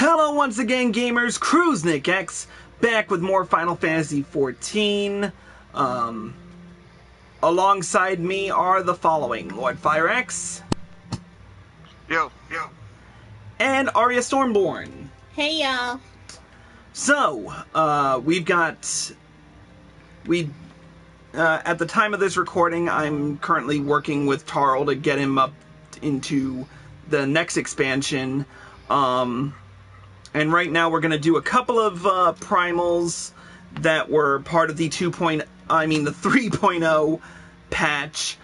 Hello once again, gamers. Crusnik X back with more Final Fantasy XIV. Alongside me are the following: Lord Fire X. Yo. And Arya Stormborn. Hey, y'all. So, at the time of this recording, I'm currently working with Tarl to get him up into the next expansion. And right now we're going to do a couple of primals that were part of the 3.0 patch.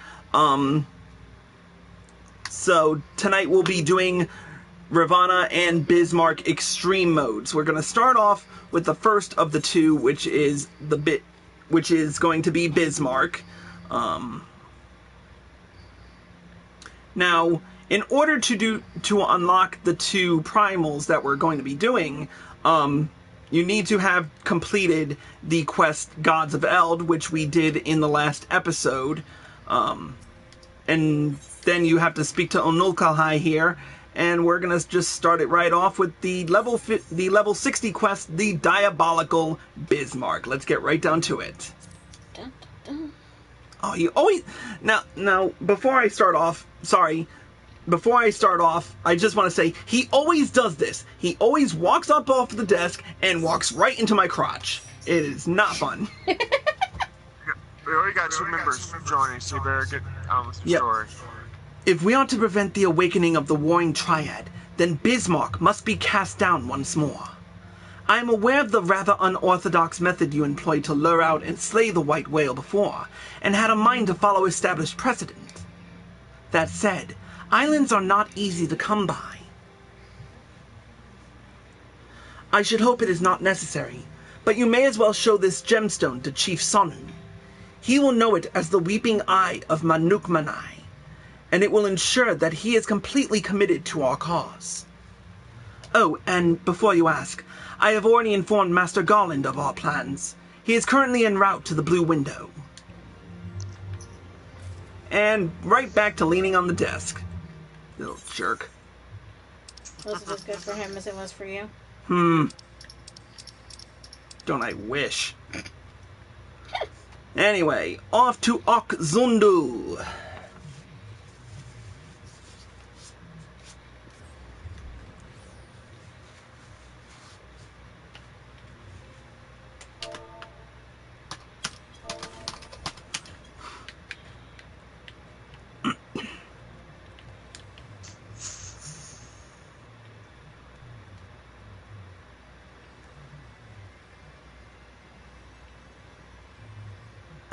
So tonight we'll be doing Ravana and Bismarck extreme modes. We're going to start off with the first of the two, which is going to be Bismarck. Now, in order to unlock the two primals that we're going to be doing, you need to have completed the quest Gods of Eld, which we did in the last episode. And then you have to speak to Onulkalhai here, and we're gonna just start it right off with the level 60 quest, the Diabolical Bismarck. Let's get right down to it. Dun, dun, dun. Oh, you always... Now, before I start off, I just want to say, he always does this. He always walks up off the desk and walks right into my crotch. It is not fun. We already got two members joining, so you better get on with the story. If we are to prevent the awakening of the Warring Triad, then Bismarck must be cast down once more. I am aware of the rather unorthodox method you employed to lure out and slay the White Whale before, and had a mind to follow established precedent. That said, islands are not easy to come by. I should hope it is not necessary, but you may as well show this gemstone to Chief Sonu. He will know it as the Weeping Eye of Manukmanai, and it will ensure that he is completely committed to our cause. Oh, and before you ask, I have already informed Master Garland of our plans. He is currently en route to the Blue Window. And right back to leaning on the desk. Little jerk. Was it as good for him as it was for you? Don't I wish. Anyway, off to Okzundu.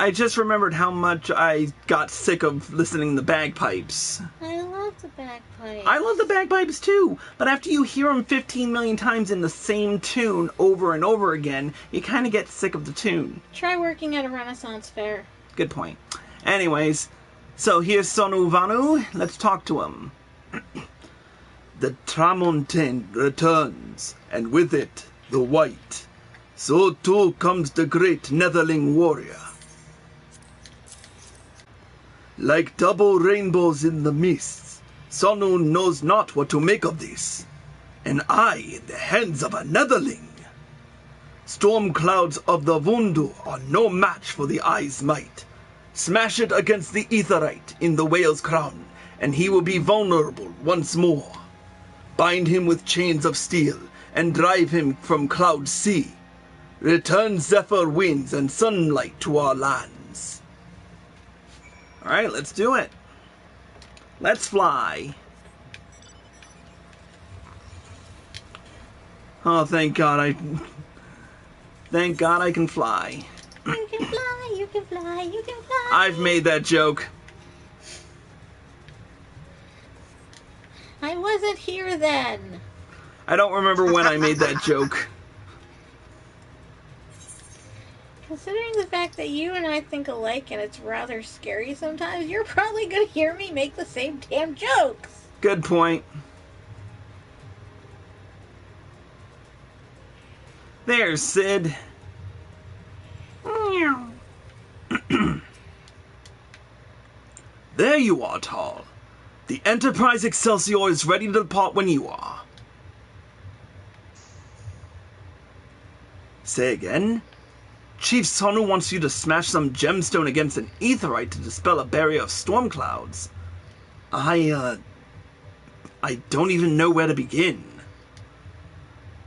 I just remembered how much I got sick of listening to the bagpipes. I love the bagpipes. I love the bagpipes too, but after you hear them 15 million times in the same tune over and over again, you kind of get sick of the tune. Try working at a Renaissance fair. Good point. Anyways, so here's Sonu Vanu. Let's talk to him. The Tramontane returns, and with it, the white. So too comes the great Netherling warrior. Like double rainbows in the mists, Sonu knows not what to make of this. An eye in the hands of a Netherling. Storm clouds of the Vundu are no match for the eye's might. Smash it against the aetherite in the whale's crown, and he will be vulnerable once more. Bind him with chains of steel, and drive him from cloud sea. Return zephyr winds and sunlight to our lands. Alright, let's do it. Let's fly. Oh, thank God I can fly. You can fly, you can fly, you can fly. I've made that joke. I wasn't here then. I don't remember when I made that joke. Considering the fact that you and I think alike and it's rather scary sometimes, you're probably going to hear me make the same damn jokes. Good point. There's Sid. There you are, Tal. The Enterprise Excelsior is ready to depart when you are. Say again? Chief Sonu wants you to smash some gemstone against an aetherite to dispel a barrier of storm clouds. I don't even know where to begin.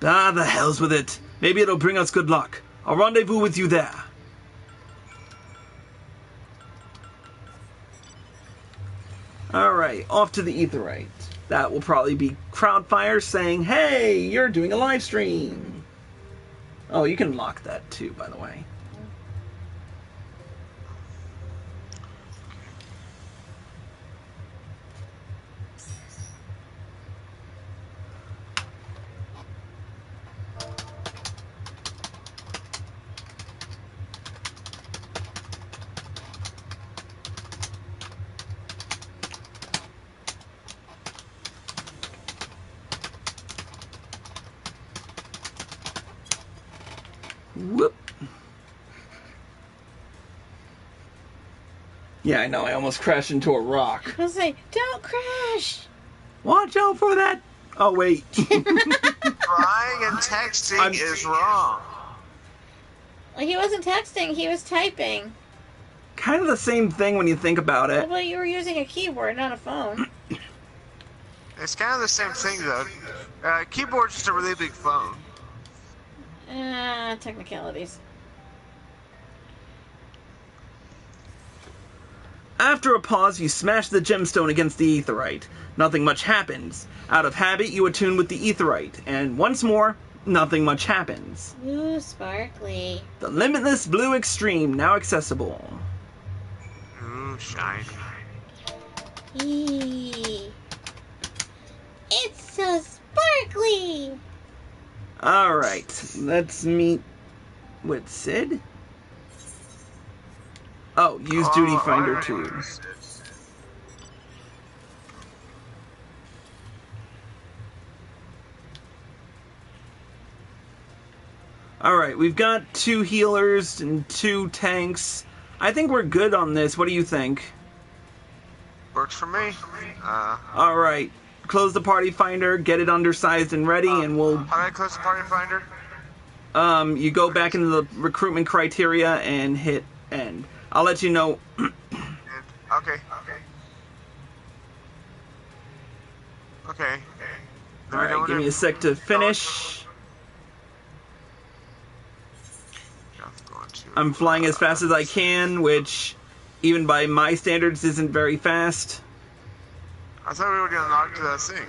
Ah, the hell's with it. Maybe it'll bring us good luck. I'll rendezvous with you there. Alright, off to the aetherite. That will probably be Crowdfire saying, hey, you're doing a live stream. Oh, you can lock that too, by the way. Whoop. Yeah, I know, I almost crashed into a rock. I was like, don't crash! Watch out for that! Oh, wait. Crying and texting is wrong. Well, he wasn't texting, he was typing. Kind of the same thing when you think about it. Well, you were using a keyboard, not a phone. It's kind of the same thing, though. Keyboard's just a really big phone. Technicalities. After a pause, you smash the gemstone against the aetherite. Nothing much happens. Out of habit, you attune with the aetherite. And once more, nothing much happens. Ooh, sparkly. The limitless blue extreme now accessible. Ooh, shiny. Eee. It's so sparkly! Alright, let's meet with Sid. Oh, use Duty Finder too. Alright, we've got 2 healers and 2 tanks. I think we're good on this. What do you think? Works for me. Alright, close the party finder, get it undersized and ready, and we'll... How do I close the party finder? You go back into the recruitment criteria and hit end. I'll let you know. Okay. Okay. Alright, give me a sec to finish. I'm flying as fast as I can, which, even by my standards, isn't very fast. I thought we were gonna knock to that thing.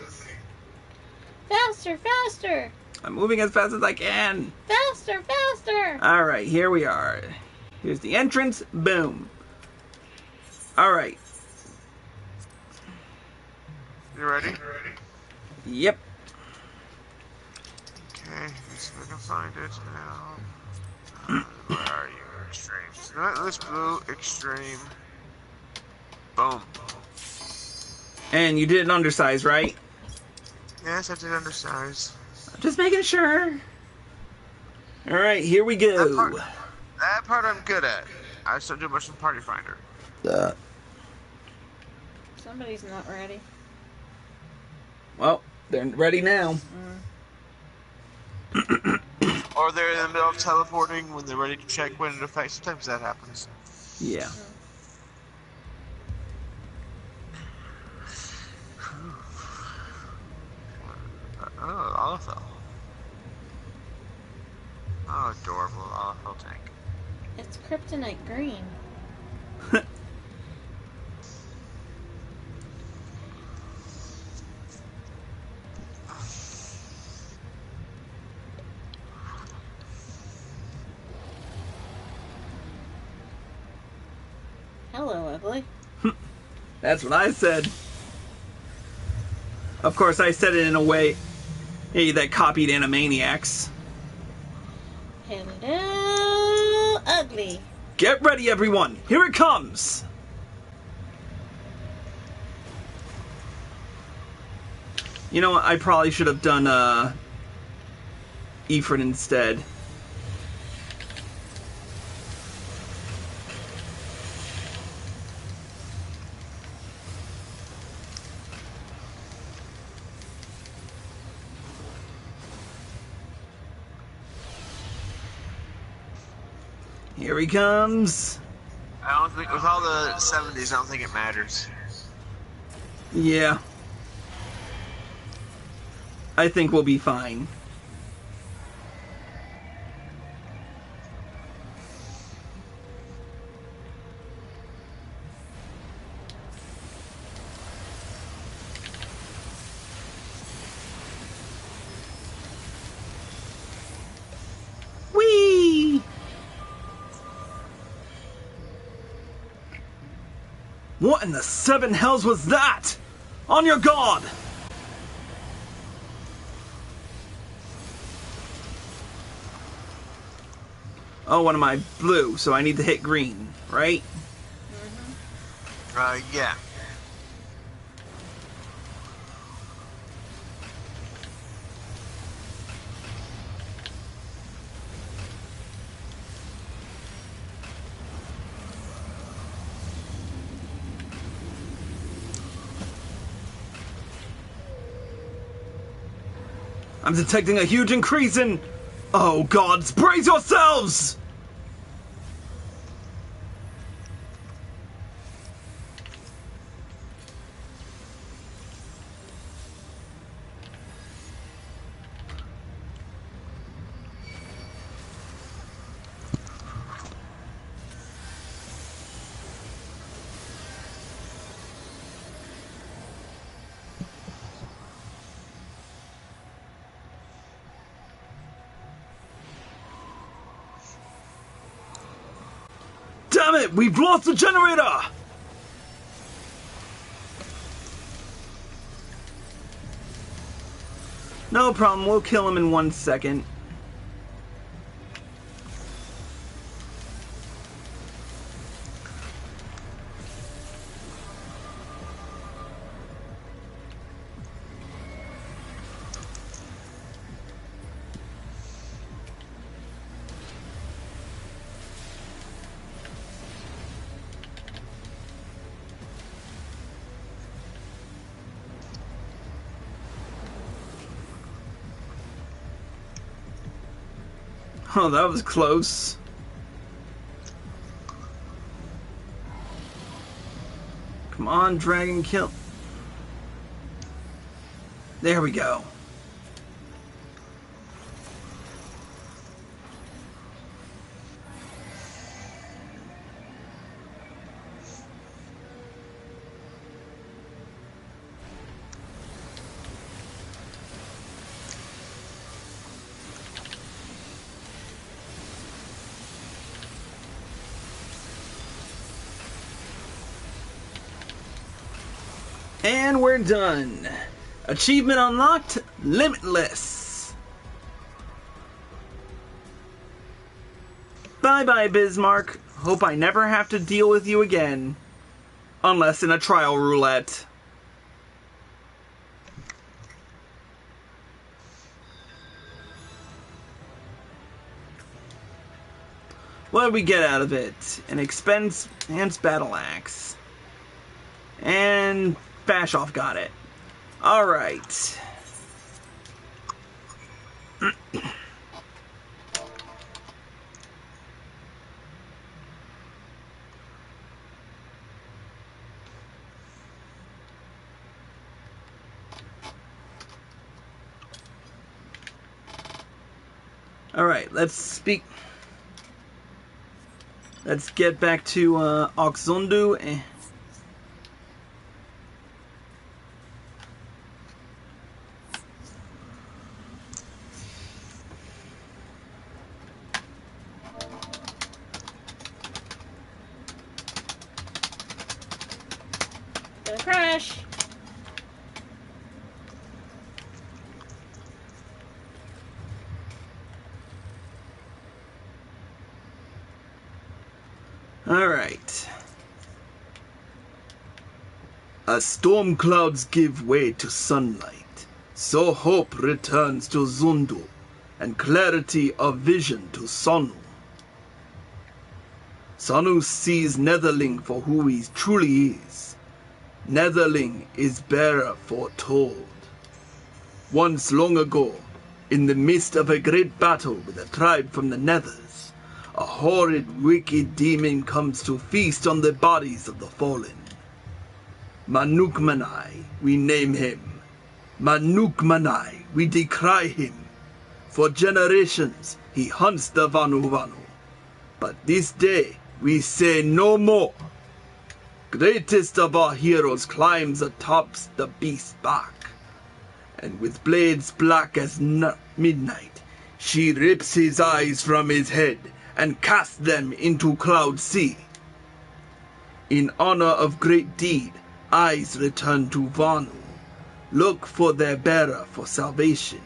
Faster, faster! I'm moving as fast as I can. Faster, faster! Alright, here we are. Here's the entrance. Boom. Alright. You ready? Yep. Okay, let's see if I can find it now. Where are you? Extreme. Limitless blue extreme. Boom. And you did an undersize, right? Yes, I did undersize. Just making sure. Alright, here we go. That part I'm good at. I just don't do much in Party Finder. Somebody's not ready. Well, they're ready now. Or they're in the middle of teleporting when they're ready to check when it affects. Sometimes that happens. Yeah. Oh, Olafel. Oh, adorable Olafel tank. It's kryptonite green. Hello, ugly. That's what I said. Of course, I said it in a way that copied Animaniacs. Hello, ugly. Get ready, everyone. Here it comes. You know what? I probably should have done Ifrit instead. Here he comes. I don't think, with all the 70s, I don't think it matters. Yeah. I think we'll be fine. Whee! What in the seven hells was that? On your guard! Oh, what am I? Blue, so I need to hit green, right? Yeah. I'm detecting a huge increase in... Oh, gods, brace yourselves! Damn it! We've lost the generator! No problem, we'll kill him in 1 second. Oh, that was close. Come on, dragon kill. There we go. And we're done. Achievement unlocked, Limitless. Bye-bye, Bismarck. Hope I never have to deal with you again. Unless in a trial roulette. What did we get out of it? An enhanced battle axe. And Bashoff got it. Alright. Alright, let's get back to Oxundu. Crash. All right. As storm clouds give way to sunlight, so hope returns to Zundu, and clarity of vision to Sonu. Sonu sees Netherling for who he truly is. Netherling is bearer foretold. Once long ago, in the midst of a great battle with a tribe from the Nethers, a horrid, wicked demon comes to feast on the bodies of the fallen. Manukmanai, we name him. Manukmanai, we decry him. For generations he hunts the Vanu Vanu. But this day we say no more. Greatest of our heroes climbs atop the beast's back, and with blades black as midnight, she rips his eyes from his head and casts them into Cloud Sea. In honor of great deed, eyes return to Vanu. Look for their bearer for salvation.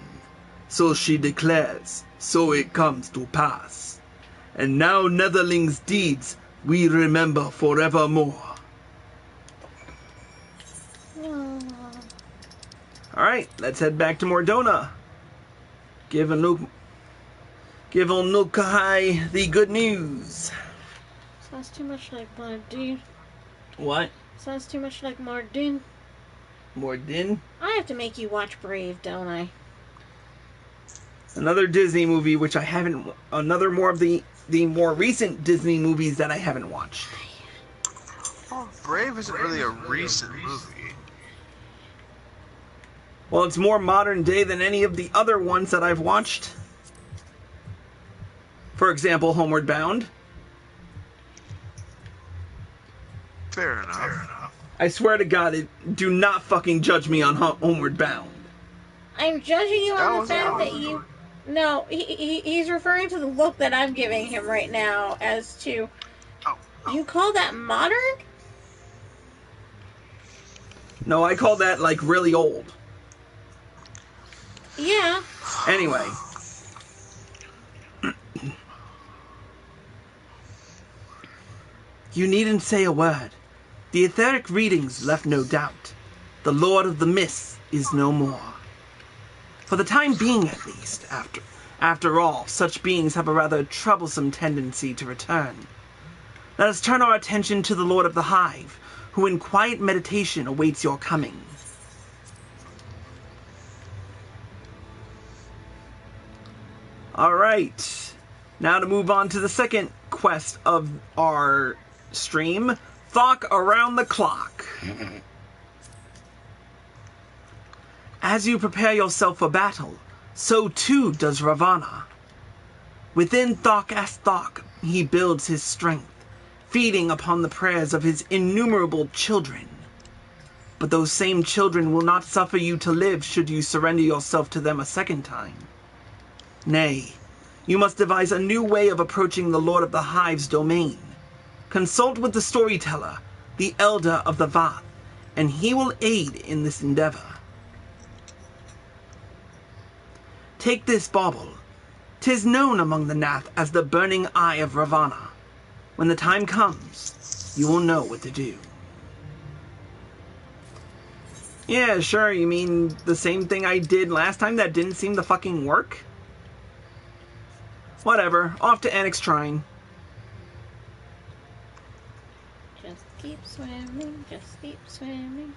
So she declares, so it comes to pass. And now Netherling's deeds we remember forevermore. Alright, let's head back to Mordona. Give Onukahai the good news. Sounds too much like Mordin. What? Sounds too much like Mordin. Mordin? I have to make you watch Brave, don't I? Another Disney movie which I haven't... Another more of the more recent Disney movies that I haven't watched. Oh, Brave isn't really a recent movie. Well, it's more modern day than any of the other ones that I've watched. For example, Homeward Bound. Fair enough. I swear to God, do not fucking judge me on Homeward Bound. I'm judging you on the fact that awesome. you... No, he's referring to the look that I'm giving him right now as to... Oh. You call that modern? No, I call that, like, really old. Yeah. Anyway. You needn't say a word. The etheric readings left no doubt. The Lord of the Mists is no more. For the time being, at least. After all, such beings have a rather troublesome tendency to return. Let us turn our attention to the Lord of the Hive, who in quiet meditation awaits your coming. Alright, now to move on to the second quest of our stream, Thok Around the Clock. As you prepare yourself for battle, so too does Ravana. Within Thok as Thok, he builds his strength, feeding upon the prayers of his innumerable children. But those same children will not suffer you to live should you surrender yourself to them a second time. Nay, you must devise a new way of approaching the Lord of the Hive's domain. Consult with the storyteller, the Elder of the Vath, and he will aid in this endeavor. Take this bauble. 'Tis known among the Nath as the Burning Eye of Ravana. When the time comes, you will know what to do. Yeah, sure, you mean the same thing I did last time that didn't seem to fucking work? Whatever, off to Annex Shrine. Just keep swimming, just keep swimming.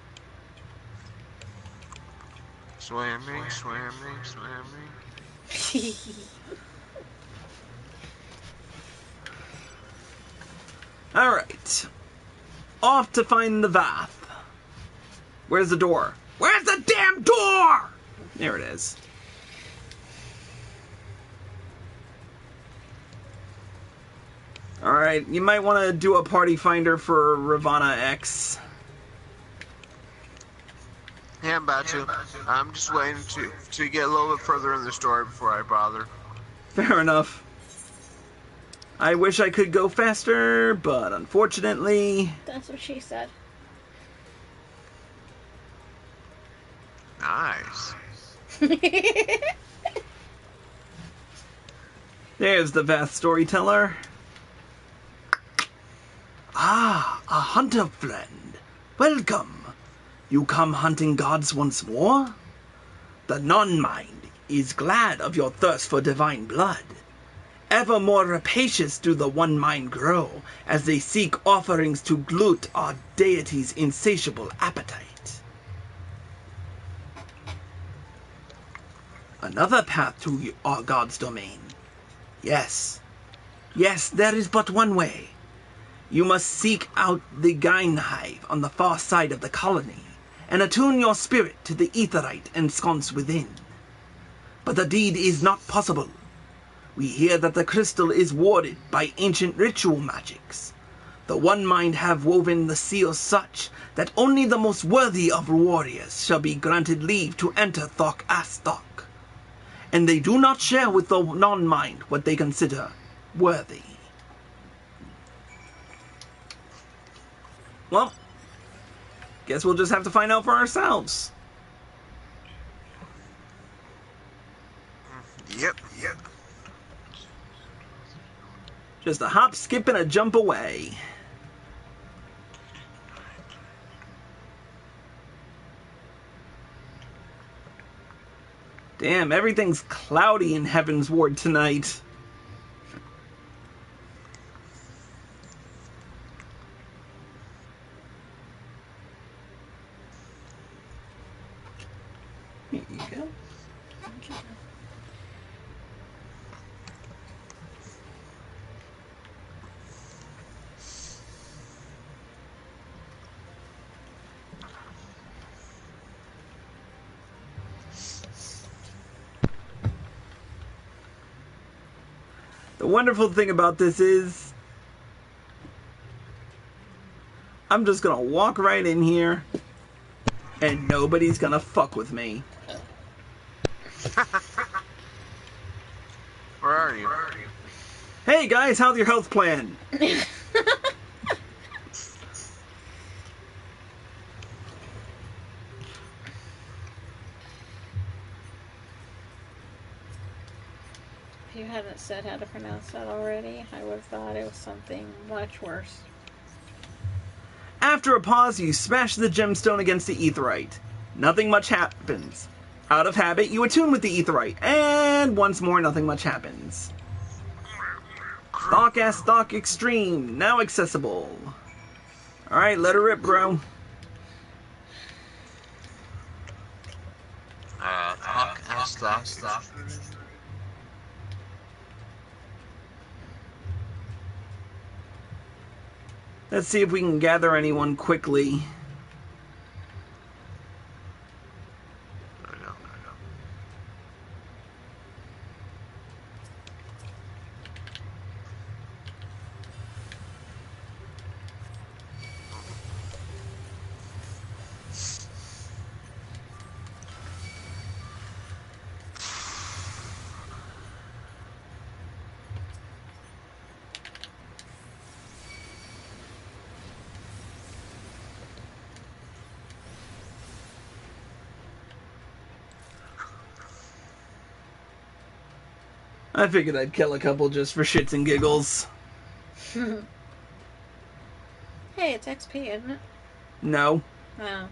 Swimming. Alright. Off to find the Vath. Where's the door? Where's the damn door? There it is. Alright, you might want to do a party finder for Ravana X. Yeah, I'm about to. I'm just waiting to get a little bit further in the story before I bother. Fair enough. I wish I could go faster, but unfortunately... That's what she said. Nice. There's the Vath storyteller. Ah, a hunter friend. Welcome. You come hunting gods once more? The non-mind is glad of your thirst for divine blood. Ever more rapacious do the one mind grow, as they seek offerings to glut our deity's insatiable appetite. Another path to our god's domain. Yes, Yes, there is but one way. You must seek out the Gain Hive on the far side of the colony, and attune your spirit to the aetheryte ensconced within. But the deed is not possible. We hear that the crystal is warded by ancient ritual magics. The One Mind have woven the seal such that only the most worthy of warriors shall be granted leave to enter Thok Astok, and they do not share with the non-mind what they consider worthy. Well, guess we'll just have to find out for ourselves. Yep. Just a hop, skip, and a jump away. Damn, everything's cloudy in Heavensward tonight. Here you go. The wonderful thing about this is I'm just gonna walk right in here and nobody's gonna fuck with me. Where are you? Hey guys, how's your health plan? If you hadn't said how to pronounce that already, I would have thought it was something much worse. After a pause, you smash the gemstone against the aetheryte. Nothing much happens. Out of habit, you attune with the aetheryte, and once more, nothing much happens. Thok Extreme, now accessible. Alright, let her rip, bro. Stock. Let's see if we can gather anyone quickly. I know. I figured I'd kill a couple just for shits and giggles. Hey, it's XP, isn't it? No. Oh.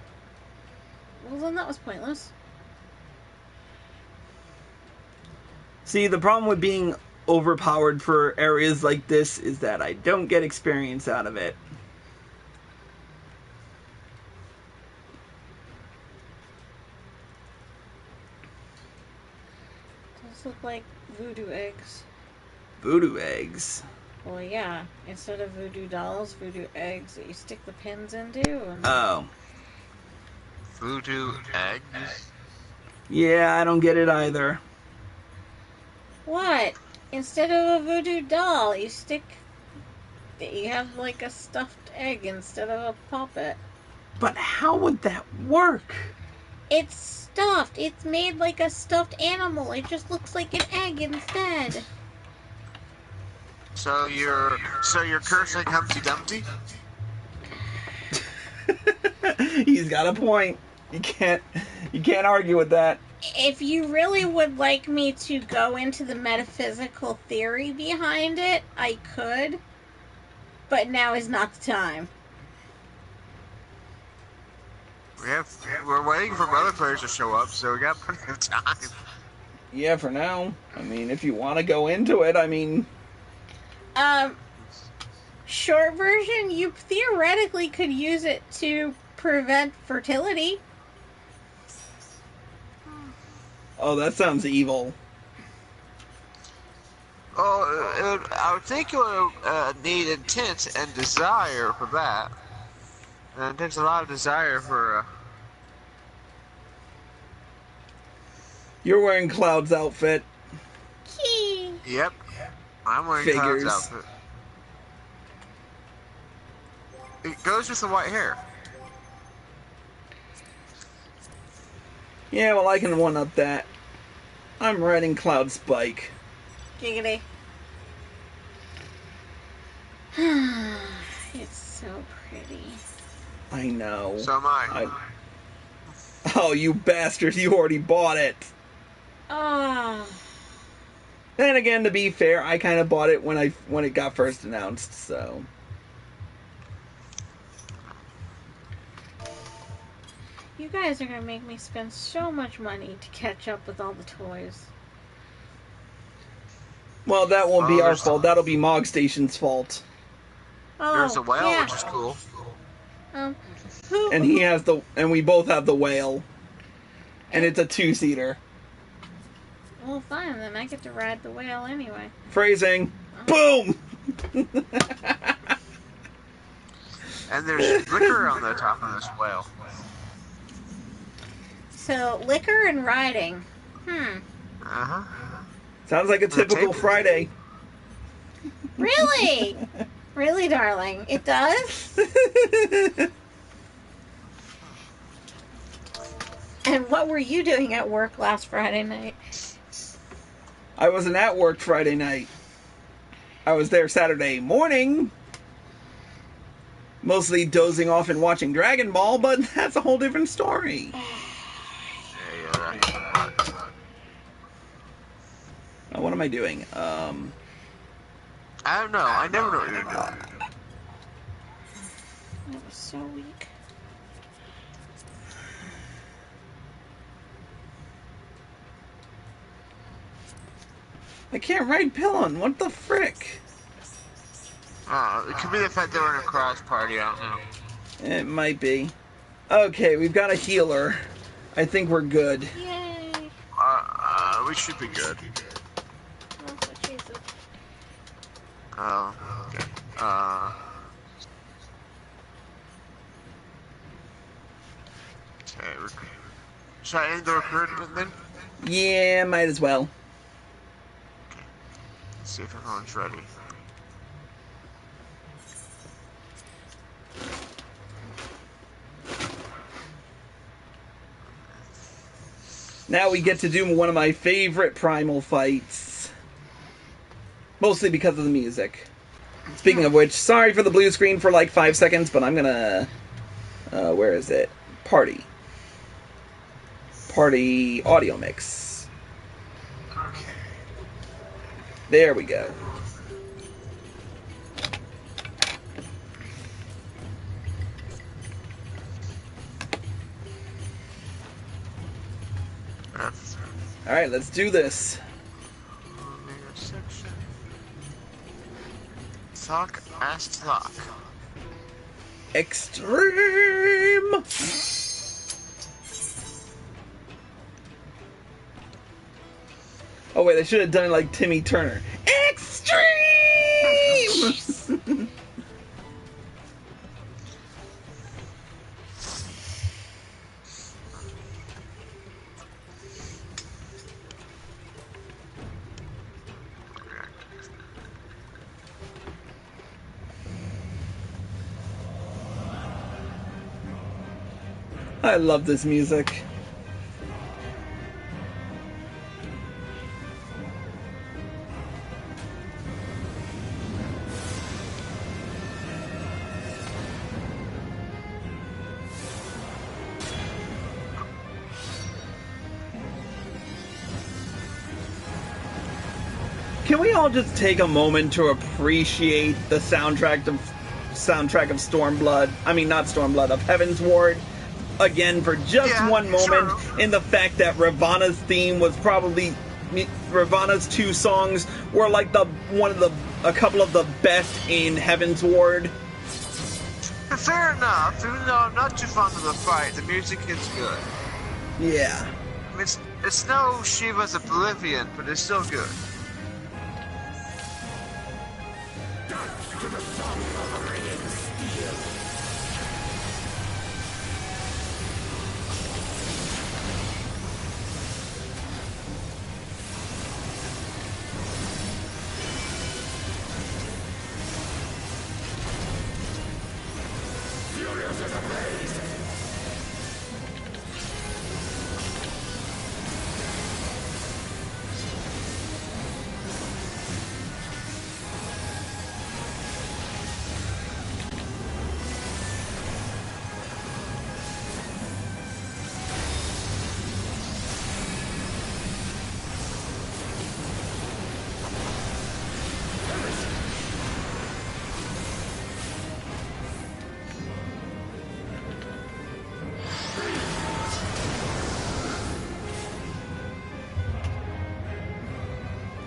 Well, then that was pointless. See, the problem with being overpowered for areas like this is that I don't get experience out of it. Those look like voodoo eggs. Voodoo eggs. Well, yeah. Instead of voodoo dolls, voodoo eggs that you stick the pins into. And... Oh. Voodoo eggs? Yeah, I don't get it either. What? Instead of a voodoo doll, you have like a stuffed egg instead of a puppet. But how would that work? It's stuffed. It's made like a stuffed animal. It just looks like an egg instead. So you're cursing Humpty Dumpty? He's got a point. You can't argue with that. If you really would like me to go into the metaphysical theory behind it, I could. But now is not the time. We're waiting for other players to show up, so we got plenty of time. Yeah, for now. I mean, if you want to go into it, I mean... Short version, you theoretically could use it to prevent fertility. Oh, that sounds evil. Oh, I would think you would need intent and desire for that. And it takes a lot of desire for. You're wearing Cloud's outfit. Yep, I'm wearing Figures. Cloud's outfit. It goes with the white hair. Yeah, well, I can one-up that. I'm riding Cloud's bike. Giggity. It's so pretty. I know. So am I. Oh, you bastard, you already bought it. Oh. Then again, to be fair, I kind of bought it when it got first announced, so... You guys are gonna make me spend so much money to catch up with all the toys. Well, that won't be our fault. That'll be Mog Station's fault. Oh, There's a whale, yeah. which is cool. And he has and we both have the whale. And it's a 2-seater. Well, fine, then I get to ride the whale anyway. Phrasing. Boom! And there's liquor on the top of this whale. So, liquor and riding. Uh-huh. Sounds like a typical Friday. Really? Really, darling? It does? And what were you doing at work last Friday night? I wasn't at work Friday night. I was there Saturday morning. Mostly dozing off and watching Dragon Ball, but that's a whole different story. What am I doing? I don't know. I never know what you're doing. That was so weak. I can't ride Pillon. What the frick? It could be the fact that we're in a cross party. I don't know. It might be. Okay, we've got a healer. I think we're good. Yay! We should be good. Oh, Jesus. Oh, okay. Okay, should I end the recruitment then? Yeah, might as well. Okay. Let's see if everyone's ready. Now we get to do one of my favorite primal fights. Mostly because of the music. Speaking of which, sorry for the blue screen for like 5 seconds, but I'm gonna... where is it? Party. Party audio mix. Okay. There we go. Alright, let's do this. Talk, ask, talk. Extreme! Oh wait, I should have done it like Timmy Turner. Extreme! I love this music. Can we all just take a moment to appreciate the soundtrack of Stormblood? I mean, not Stormblood, of Heavensward. Again, for just one moment, in the fact that Ravana's theme was probably Ravana's 2 songs were like a couple of the best in Heavensward. Fair enough. Even though I'm not too fond of the fight, the music is good. Yeah. I mean, it's no Shiva's Oblivion, but it's still good.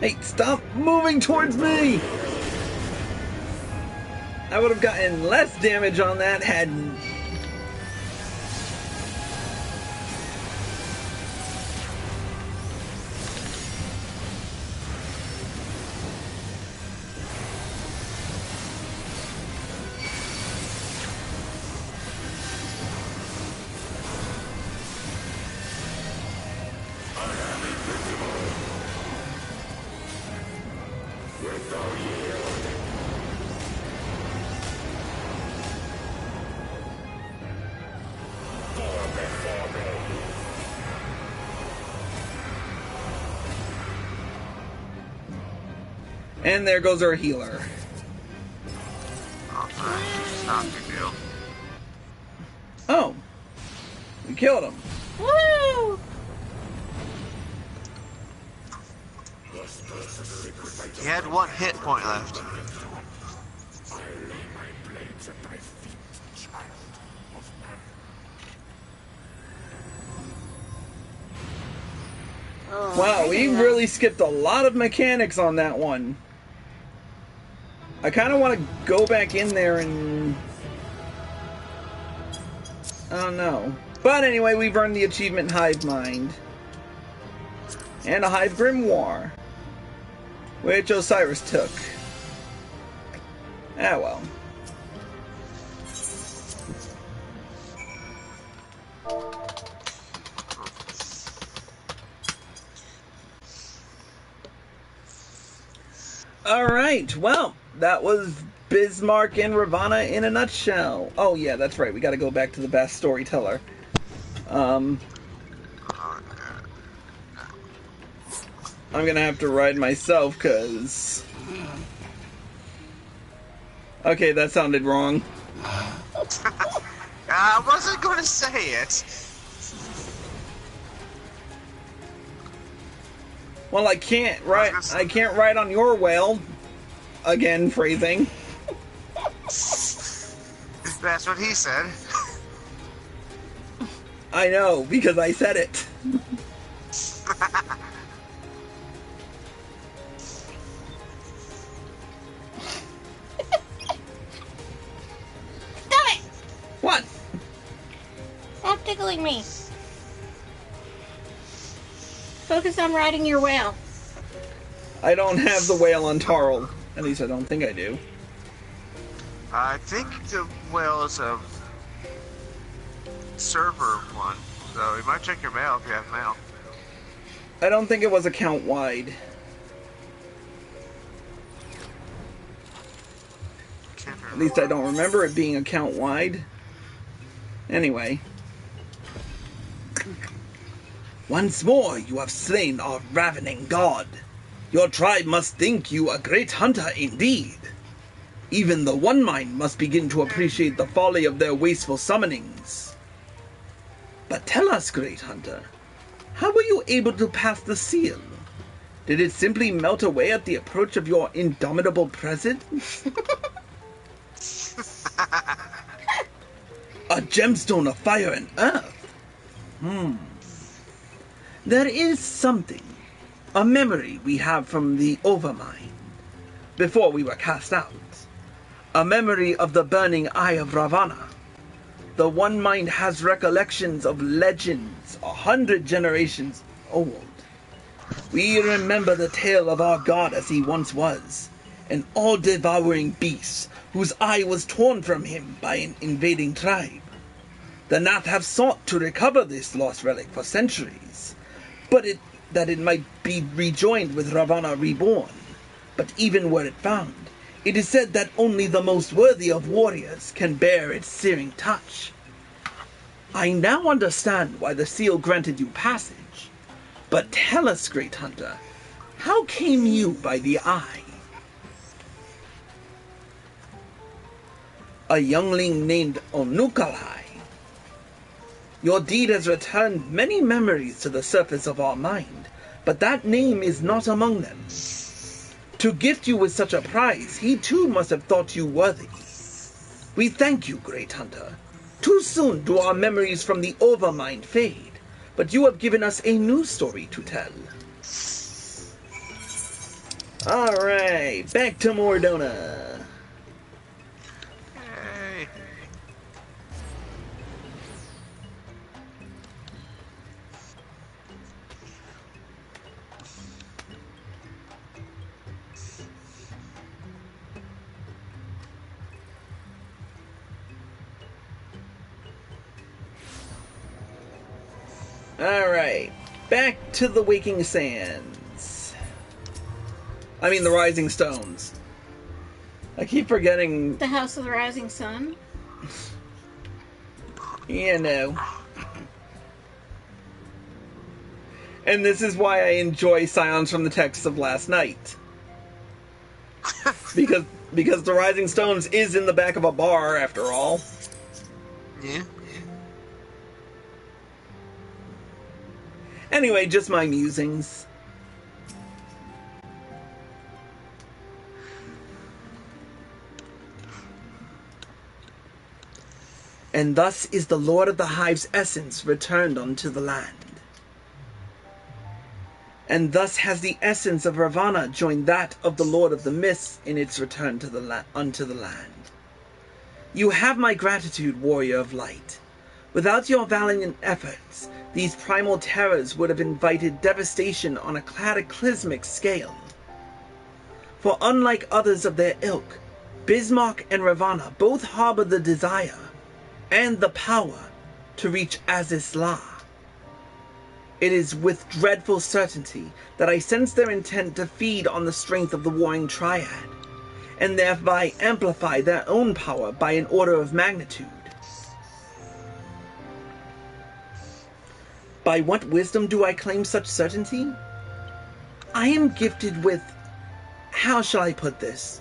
Hey, stop moving towards me! I would have gotten less damage on that had... And there goes our healer. Oh, not a big deal. Oh. We killed him. Woo! He had 1 hit point left. Wow, we really skipped a lot of mechanics on that one. I kind of want to go back in there and... I don't know. But anyway, we've earned the achievement Hive Mind. And a Hive Grimoire. Which Osiris took. Ah, well. Alright, well, that was Bismarck and Ravana in a nutshell. Oh yeah, that's right, we gotta go back to the best storyteller. I'm gonna have to ride myself, cause... Okay, that sounded wrong. I wasn't gonna say it. Well, I can't ride on your whale. Again, phrasing. That's what he said. I know, because I said it. Stop it! What? Stop tickling me. Focus on riding your whale. I don't have the whale on Tarl. At least I don't think I do. I think the whale is a server one, so you might check your mail if you have mail. I don't think it was account wide. At least I don't remember it being account wide. Anyway. Once more you have slain our ravening god. Your tribe must think you a great hunter indeed. Even the One Mind must begin to appreciate the folly of their wasteful summonings. But tell us, great hunter, how were you able to pass the seal? Did it simply melt away at the approach of your indomitable presence? A gemstone of fire and earth. There is something, a memory we have from the Overmind, before we were cast out. A memory of the burning eye of Ravana. The One Mind has recollections of legends 100 generations old. We remember the tale of our god as he once was, an all-devouring beast whose eye was torn from him by an invading tribe. The Nath have sought to recover this lost relic for centuries, that it might be rejoined with Ravana reborn. But even were it found, it is said that only the most worthy of warriors can bear its searing touch. I now understand why the seal granted you passage. But tell us, Great Hunter, how came you by the eye? A youngling named Onukalai. Your deed has returned many memories to the surface of our mind, but that name is not among them. To gift you with such a prize, he too must have thought you worthy. We thank you, Great Hunter. Too soon do our memories from the Overmind fade, but you have given us a new story to tell. Alright, back to Mordona. Hey. Alright, back to the Waking Sands. I mean the Rising Stones. I keep forgetting... The House of the Rising Sun? You know. And this is why I enjoy Silence from the Texts of Last Night. Because the Rising Stones is in the back of a bar, after all. Yeah. Anyway, just my musings. And thus is the Lord of the Hive's essence returned unto the land. And thus has the essence of Ravana joined that of the Lord of the Mists in its return to unto the land. You have my gratitude, warrior of light. Without your valiant efforts, these primal terrors would have invited devastation on a cataclysmic scale. For unlike others of their ilk, Bismarck and Ravana both harbor the desire and the power to reach Aziz La. It is with dreadful certainty that I sense their intent to feed on the strength of the warring triad, and thereby amplify their own power by an order of magnitude. By what wisdom do I claim such certainty? I am gifted with, how shall I put this,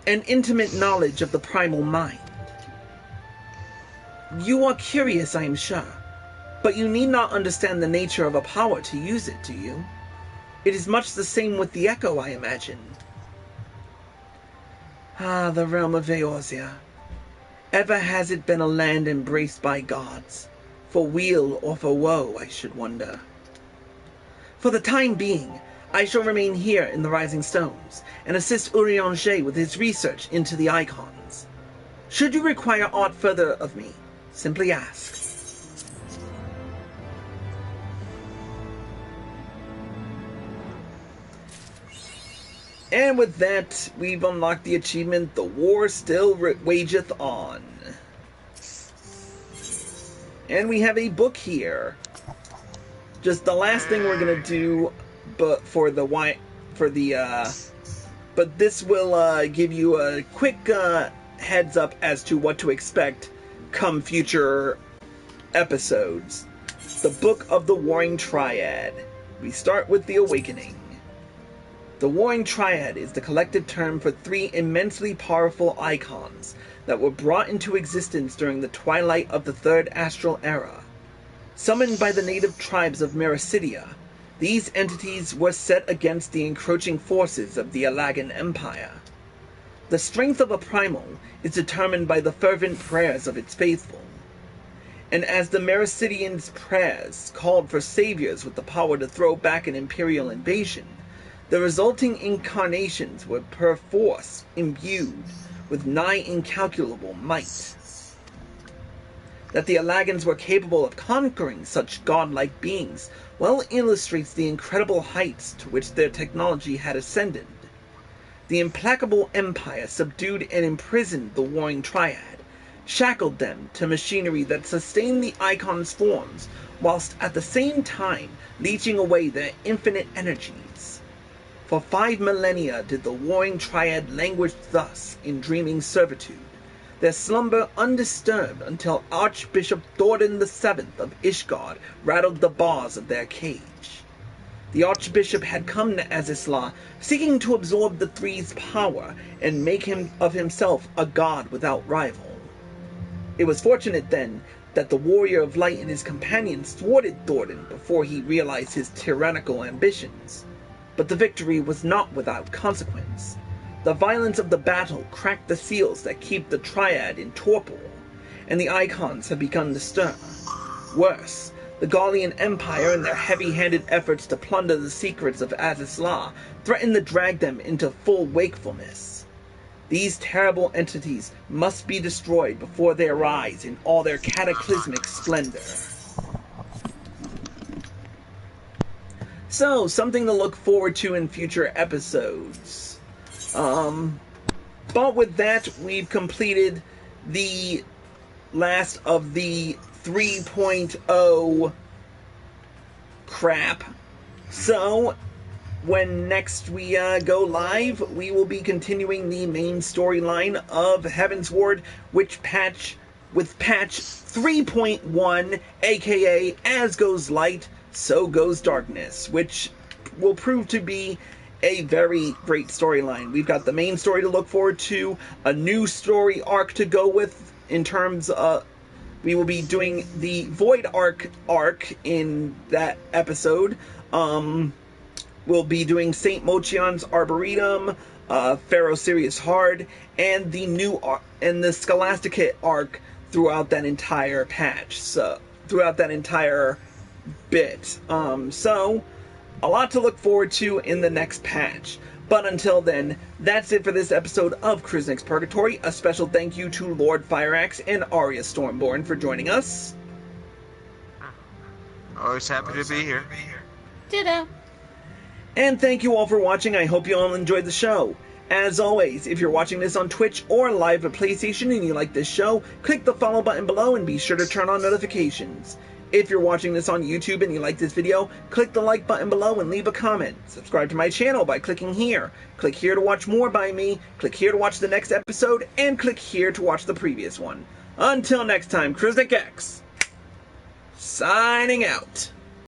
an intimate knowledge of the primal mind. You are curious, I am sure, but you need not understand the nature of a power to use it, do you? It is much the same with the Echo, I imagine. Ah, the realm of Eorzea. Ever has it been a land embraced by gods? For weal or for woe, I should wonder. For the time being, I shall remain here in the Rising Stones, and assist Urianger with his research into the icons. Should you require aught further of me, simply ask. And with that, we've unlocked the achievement, The War Still Wageth On. And we have a book here. Just the last thing we're gonna do, but but this will give you a quick heads up as to what to expect come future episodes. The Book of the Warring Triad. We start with the Awakening. The Warring Triad is the collective term for three immensely powerful icons that were brought into existence during the twilight of the Third Astral Era. Summoned by the native tribes of Mericidia, these entities were set against the encroaching forces of the Alagan Empire. The strength of a primal is determined by the fervent prayers of its faithful. And as the Mericidians' prayers called for saviors with the power to throw back an imperial invasion, the resulting incarnations were perforce imbued with nigh incalculable might. That the Alagans were capable of conquering such godlike beings well illustrates the incredible heights to which their technology had ascended. The implacable empire subdued and imprisoned the warring triad, shackled them to machinery that sustained the icons' forms, whilst at the same time leeching away their infinite energies. For 5 millennia did the warring triad languish thus in dreaming servitude, their slumber undisturbed until Archbishop Thordan VII of Ishgard rattled the bars of their cage. The Archbishop had come to Azisla, seeking to absorb the Three's power and make him of himself a god without rival. It was fortunate, then, that the Warrior of Light and his companions thwarted Thordan before he realized his tyrannical ambitions. But the victory was not without consequence. The violence of the battle cracked the seals that keep the Triad in torpor, and the Icons have begun to stir. Worse, the Gallian Empire and their heavy-handed efforts to plunder the secrets of Azisla threaten to drag them into full wakefulness. These terrible entities must be destroyed before they arise in all their cataclysmic splendor. So, something to look forward to in future episodes. But with that, we've completed the last of the 3.0 crap. So, when next we go live, we will be continuing the main storyline of Heavensward, with patch 3.1, aka As Goes Light, So Goes Darkness, which will prove to be a very great storyline. We've got the main story to look forward to, a new story arc to go with in terms of... We will be doing the Void arc in that episode. We'll be doing Saint Mochion's Arboretum, Pharaoh Sirius Hard, and the Scholasticate arc throughout that entire patch. So throughout that entire bit. So a lot to look forward to in the next patch. But until then, that's it for this episode of Crusnik's Purgatory. A special thank you to Lord Fireaxe and Arya Stormborn for joining us. Always happy to be here. Ditto. And thank you all for watching. I hope you all enjoyed the show. As always, if you're watching this on Twitch or live at PlayStation and you like this show, click the follow button below and be sure to turn on notifications. If you're watching this on YouTube and you like this video, click the like button below and leave a comment. Subscribe to my channel by clicking here. Click here to watch more by me. Click here to watch the next episode. And click here to watch the previous one. Until next time, Crusnik X, signing out.